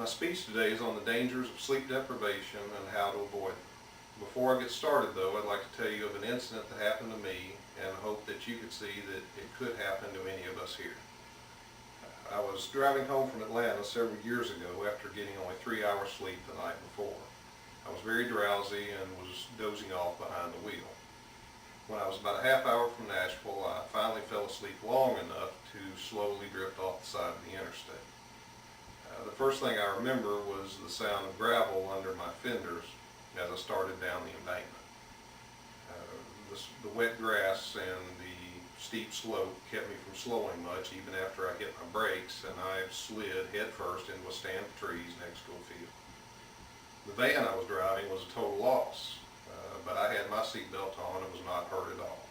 My speech today is on the dangers of sleep deprivation and how to avoid them. Before I get started though, I'd like to tell you of an incident that happened to me and hope that you could see that it could happen to any of us here. I was driving home from Atlanta several years ago after getting only 3 hours sleep the night before. I was very drowsy and was dozing off behind the wheel. When I was about a half hour from Nashville, I finally fell asleep long enough to slowly drift off the side of the interstate. The first thing I remember was the sound of gravel under my fenders as I started down the embankment. The wet grass and the steep slope kept me from slowing much even after I hit my brakes, and I slid headfirst into a stand of trees next to a field. The van I was driving was a total loss, but I had my seatbelt on and was not hurt at all.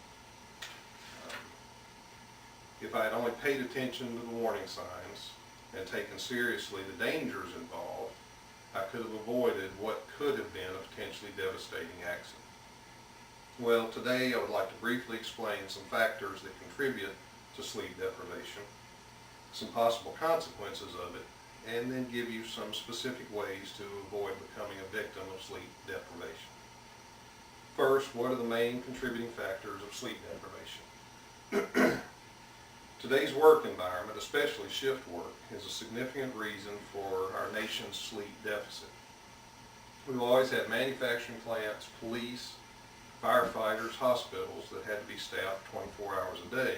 If I had only paid attention to the warning signs and taken seriously the dangers involved, I could have avoided what could have been a potentially devastating accident. Well, today I would like to briefly explain some factors that contribute to sleep deprivation, some possible consequences of it, and then give you some specific ways to avoid becoming a victim of sleep deprivation. First, what are the main contributing factors of sleep deprivation? Today's work environment, especially shift work, is a significant reason for our nation's sleep deficit. We've always had manufacturing plants, police, firefighters, hospitals that had to be staffed 24 hours a day,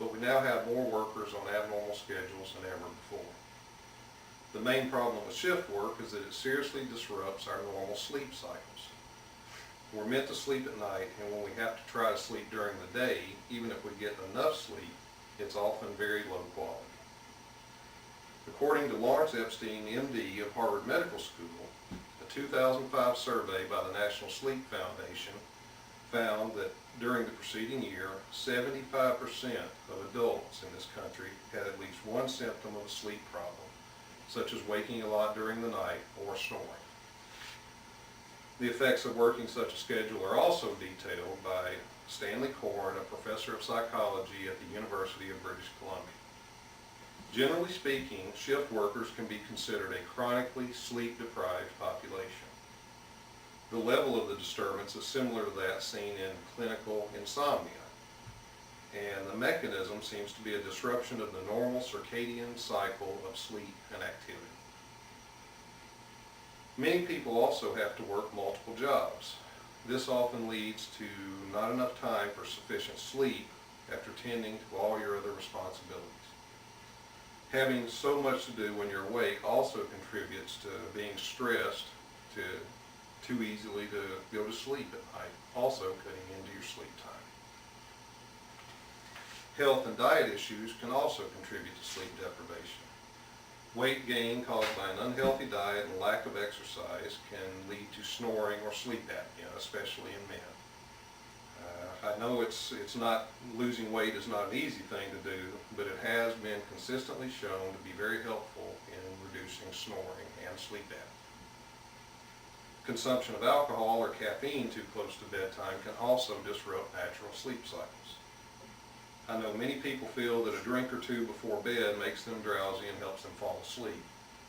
but we now have more workers on abnormal schedules than ever before. The main problem with shift work is that it seriously disrupts our normal sleep cycles. We're meant to sleep at night, and when we have to try to sleep during the day, even if we get enough sleep, it's often very low quality. According to Lawrence Epstein, MD of Harvard Medical School, a 2005 survey by the National Sleep Foundation found that during the preceding year, 75% of adults in this country had at least one symptom of a sleep problem, such as waking a lot during the night or snoring. The effects of working such a schedule are also detailed by Stanley Corn, a professor of psychology at the University of British Columbia. Generally speaking, shift workers can be considered a chronically sleep-deprived population. The level of the disturbance is similar to that seen in clinical insomnia, and the mechanism seems to be a disruption of the normal circadian cycle of sleep and activity. Many people also have to work multiple jobs. This often leads to not enough time for sufficient sleep after tending to all your other responsibilities. Having so much to do when you're awake also contributes to being stressed too easily to go to sleep at night, also cutting into your sleep time. Health and diet issues can also contribute to sleep deprivation. Weight gain caused by an unhealthy diet and lack of exercise can lead to snoring or sleep apnea, especially in men. I know losing weight is not an easy thing to do, but it has been consistently shown to be very helpful in reducing snoring and sleep apnea. Consumption of alcohol or caffeine too close to bedtime can also disrupt natural sleep cycles. I know many people feel that a drink or two before bed makes them drowsy and helps them fall asleep.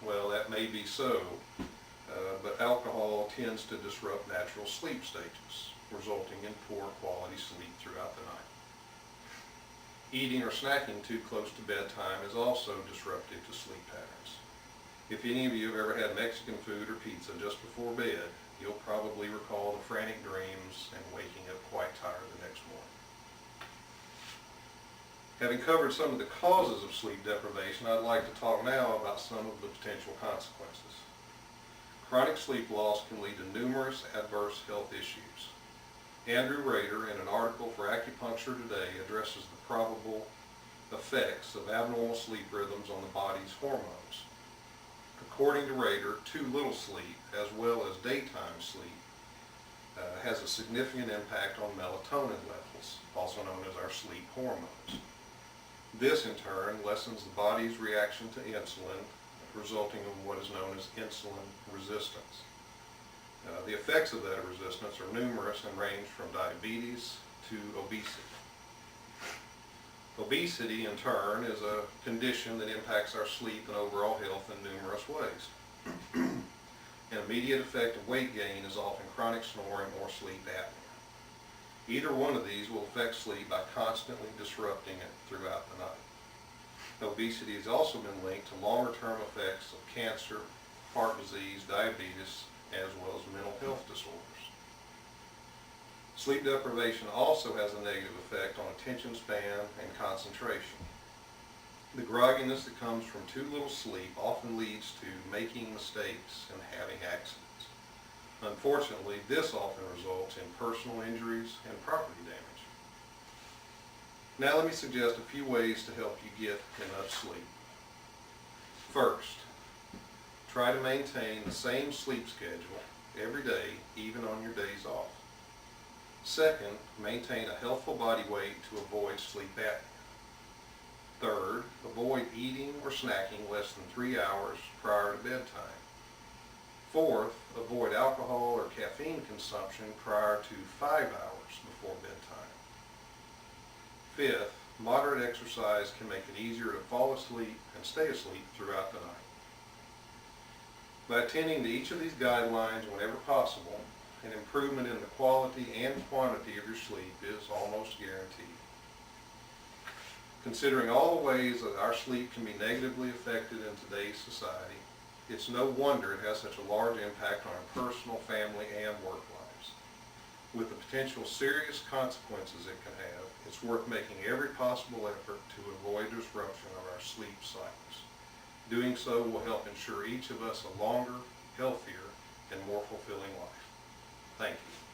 Well, that may be so, but alcohol tends to disrupt natural sleep stages, resulting in poor quality sleep throughout the night. Eating or snacking too close to bedtime is also disruptive to sleep patterns. If any of you have ever had Mexican food or pizza just before bed, you'll probably recall the frantic dreams and waking up quite tired the next morning. Having covered some of the causes of sleep deprivation, I'd like to talk now about some of the potential consequences. Chronic sleep loss can lead to numerous adverse health issues. Andrew Rader, in an article for Acupuncture Today, addresses the probable effects of abnormal sleep rhythms on the body's hormones. According to Rader, too little sleep, as well as daytime sleep, has a significant impact on melatonin levels, also known as our sleep hormones. This, in turn, lessens the body's reaction to insulin, resulting in what is known as insulin resistance. The effects of that resistance are numerous and range from diabetes to obesity. Obesity, in turn, is a condition that impacts our sleep and overall health in numerous ways. An immediate effect of weight gain is often chronic snoring or sleep apnea. Either one of these will affect sleep by constantly disrupting it throughout the night. Obesity has also been linked to longer-term effects of cancer, heart disease, diabetes, as well as mental health disorders. Sleep deprivation also has a negative effect on attention span and concentration. The grogginess that comes from too little sleep often leads to making mistakes and having accidents. Unfortunately, this often results in personal injuries and property damage. Now let me suggest a few ways to help you get enough sleep. First, try to maintain the same sleep schedule every day, even on your days off. Second, maintain a healthful body weight to avoid sleep apnea. Third, avoid eating or snacking less than 3 hours prior to bedtime. Fourth, avoid alcohol or caffeine consumption prior to 5 hours before bedtime. Fifth, moderate exercise can make it easier to fall asleep and stay asleep throughout the night. By attending to each of these guidelines whenever possible, an improvement in the quality and quantity of your sleep is almost guaranteed. Considering all the ways that our sleep can be negatively affected in today's society, it's no wonder it has such a large impact on our personal, family, and work lives. With the potential serious consequences it can have, it's worth making every possible effort to avoid disruption of our sleep cycles. Doing so will help ensure each of us a longer, healthier, and more fulfilling life. Thank you.